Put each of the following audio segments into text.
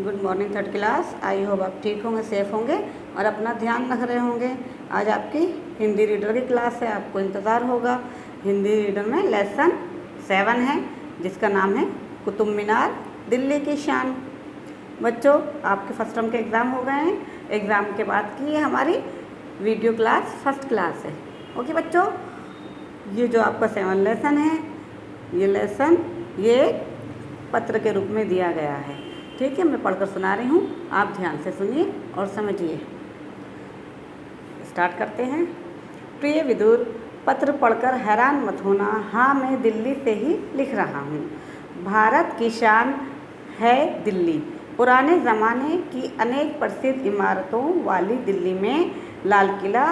Good morning third class. I hope आप ठीक होंगे, सेफ होंगे और अपना ध्यान रख रहे होंगे। आज आपकी हिंदी रीडर की क्लास है, आपको इंतज़ार होगा। हिंदी रीडर में लेसन 7 है जिसका नाम है कुतुब मीनार दिल्ली की शान। बच्चों, आपके फर्स्ट टर्म के एग्ज़ाम हो गए हैं। एग्ज़ाम के बाद की ये हमारी वीडियो क्लास फर्स्ट क्लास है। ओके बच्चों, ये जो आपका 7 लेसन है, ये लेसन ये पत्र के रूप में दिया गया है। ठीक है, मैं पढ़कर सुना रही हूँ, आप ध्यान से सुनिए और समझिए। स्टार्ट करते हैं। प्रिय विदुर, पत्र पढ़कर हैरान मत होना। हाँ, मैं दिल्ली से ही लिख रहा हूँ। भारत की शान है दिल्ली। पुराने ज़माने की अनेक प्रसिद्ध इमारतों वाली दिल्ली में लाल किला,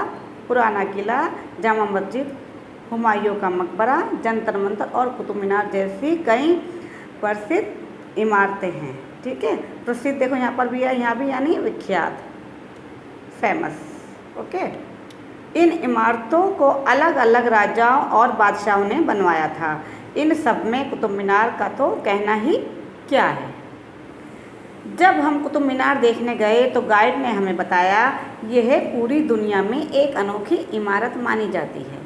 पुराना किला, जामा मस्जिद, हुमायूं का मकबरा, जंतर मंतर और कुतुब मीनार जैसी कई प्रसिद्ध इमारतें हैं। ठीक है, प्रसिद्ध देखो यहाँ पर भी है, यहाँ भी यानी विख्यात, फेमस। ओके, इन इमारतों को अलग अलग राजाओं और बादशाहों ने बनवाया था। इन सब में कुतुब मीनार का तो कहना ही क्या है। जब हम कुतुब मीनार देखने गए तो गाइड ने हमें बताया यह पूरी दुनिया में एक अनोखी इमारत मानी जाती है।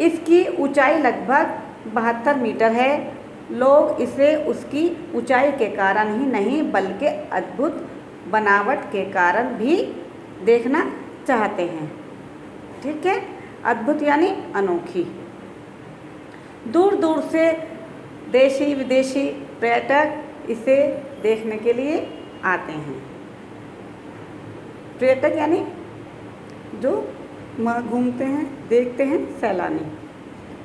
इसकी ऊंचाई लगभग 72 मीटर है। लोग इसे उसकी ऊंचाई के कारण ही नहीं बल्कि अद्भुत बनावट के कारण भी देखना चाहते हैं। ठीक है, अद्भुत यानी अनोखी। दूर दूर से देशी विदेशी पर्यटक इसे देखने के लिए आते हैं। पर्यटक यानी जो वहाँ घूमते हैं, देखते हैं, सैलानी।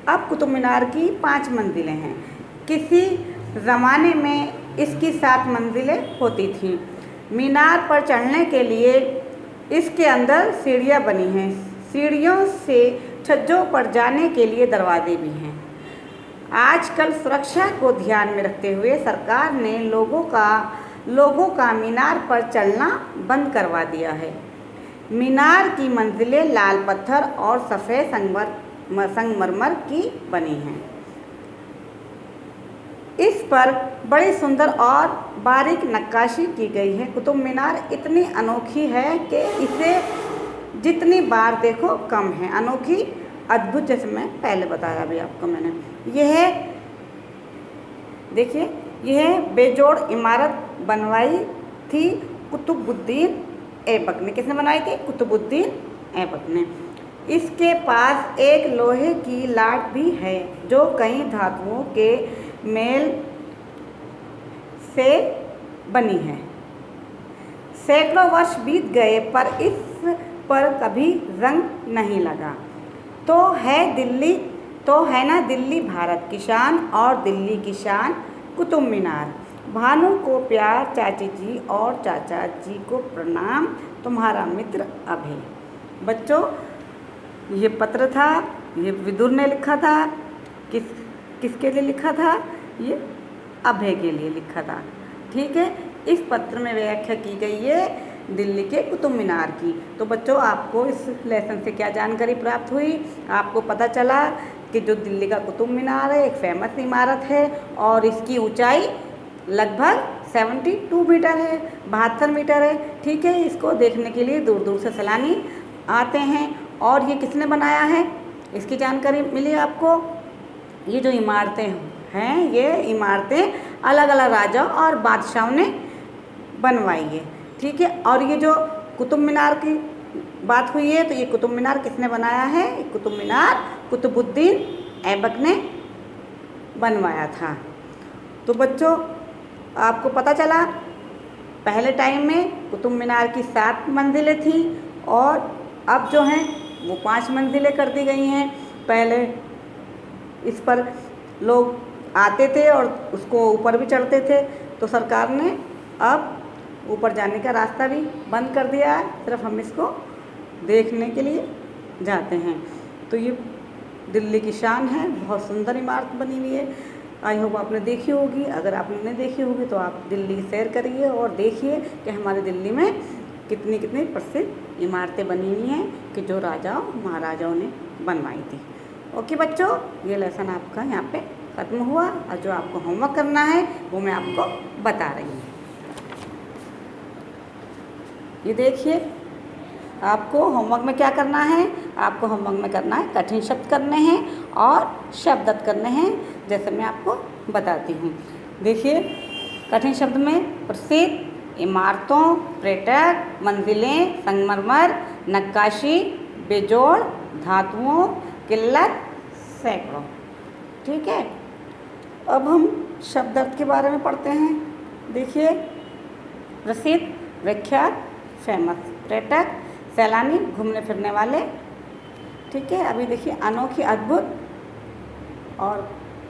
अब कुतुब मीनार की 5 मंजिलें हैं। किसी ज़माने में इसकी 7 मंजिलें होती थीं। मीनार पर चढ़ने के लिए इसके अंदर सीढ़ियाँ बनी हैं। सीढ़ियों से छज्जों पर जाने के लिए दरवाजे भी हैं। आजकल सुरक्षा को ध्यान में रखते हुए सरकार ने लोगों का मीनार पर चढ़ना बंद करवा दिया है। मीनार की मंजिलें लाल पत्थर और सफ़ेद संगमरमर की बनी हैं। इस पर बड़ी सुंदर और बारीक नक्काशी की गई है। कुतुब मीनार इतनी अनोखी है कि इसे जितनी बार देखो कम है। अनोखी, अद्भुत, जैसे मैं पहले बताया अभी आपको मैंने। यह देखिए, यह बेजोड़ इमारत बनवाई थी कुतुबुद्दीन ऐबक ने। किसने बनाई थी? कुतुबुद्दीन ऐबक ने। इसके पास एक लोहे की लाट भी है जो कई धातुओं के मेल से बनी है। सैकड़ों वर्ष बीत गए पर इस पर कभी रंग नहीं लगा। तो है ना दिल्ली भारत की शान, और दिल्ली की शान कुतुब मीनार। भानु को प्यार, चाची जी और चाचा जी को प्रणाम, तुम्हारा मित्र अभय। बच्चों, ये पत्र था, ये विदुर ने लिखा था। किसके लिए लिखा था? ये अभय के लिए लिखा था। ठीक है, इस पत्र में व्याख्या की गई है दिल्ली के कुतुब मीनार की। तो बच्चों, आपको इस लेसन से क्या जानकारी प्राप्त हुई? आपको पता चला कि जो दिल्ली का कुतुब मीनार है एक फेमस इमारत है और इसकी ऊंचाई लगभग 72 मीटर है, 72 मीटर है। ठीक है, इसको देखने के लिए दूर दूर से सैलानी आते हैं। और ये किसने बनाया है, इसकी जानकारी मिली आपको। ये जो इमारतें हैं, ये इमारतें अलग अलग राजाओं और बादशाहों ने बनवाई है। ठीक है, और ये जो कुतुब मीनार की बात हुई है, तो ये कुतुब मीनार किसने बनाया है? कुतुब मीनार कुतुबुद्दीन ऐबक ने बनवाया था। तो बच्चों, आपको पता चला पहले टाइम में कुतुब मीनार की 7 मंजिलें थीं और अब जो हैं वो 5 मंजिलें कर दी गई हैं। पहले इस पर लोग आते थे और उसको ऊपर भी चढ़ते थे, तो सरकार ने अब ऊपर जाने का रास्ता भी बंद कर दिया है। सिर्फ हम इसको देखने के लिए जाते हैं। तो ये दिल्ली की शान है, बहुत सुंदर इमारत बनी हुई है। आई होप आपने देखी होगी। अगर आपने नहीं देखी होगी तो आप दिल्ली सैर करिए और देखिए कि हमारे दिल्ली में कितनी कितनी प्रसिद्ध इमारतें बनी हुई हैं कि जो राजाओं महाराजाओं ने बनवाई थी। ओके बच्चों, ये लेसन आपका यहाँ पे ख़त्म हुआ और जो आपको होमवर्क करना है वो मैं आपको बता रही हूँ। ये देखिए, आपको होमवर्क में क्या करना है, आपको होमवर्क में करना है कठिन शब्द करने हैं और शब्द करने हैं, जैसे मैं आपको बताती हूँ। देखिए, कठिन शब्द में प्रसिद्ध, इमारतों, पर्यटक, मंजिलें, संगमरमर, नक्काशी, बेजोड़, धातुओं, किल्लत, सैकड़ों। ठीक है, अब हम शब्द अर्थ के बारे में पढ़ते हैं। देखिए, प्रसिद्ध, विख्यात, फेमस, पर्यटक, सैलानी, घूमने फिरने वाले। ठीक है, अभी देखिए, अनोखी, अद्भुत और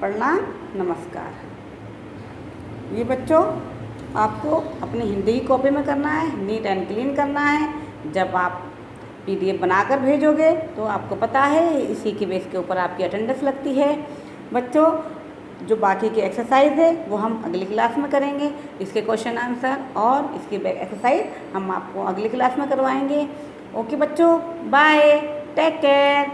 प्रणाम, नमस्कार। ये बच्चों आपको अपनी हिंदी की कॉपी में करना है, नीट एंड क्लीन करना है। जब आप PDF बनाकर भेजोगे तो आपको पता है इसी के बेस के ऊपर आपकी अटेंडेंस लगती है। बच्चों, जो बाकी की एक्सरसाइज है वो हम अगली क्लास में करेंगे। इसके क्वेश्चन आंसर और इसकी एक्सरसाइज हम आपको अगली क्लास में करवाएंगे। ओके बच्चों, बाय, टेक केयर।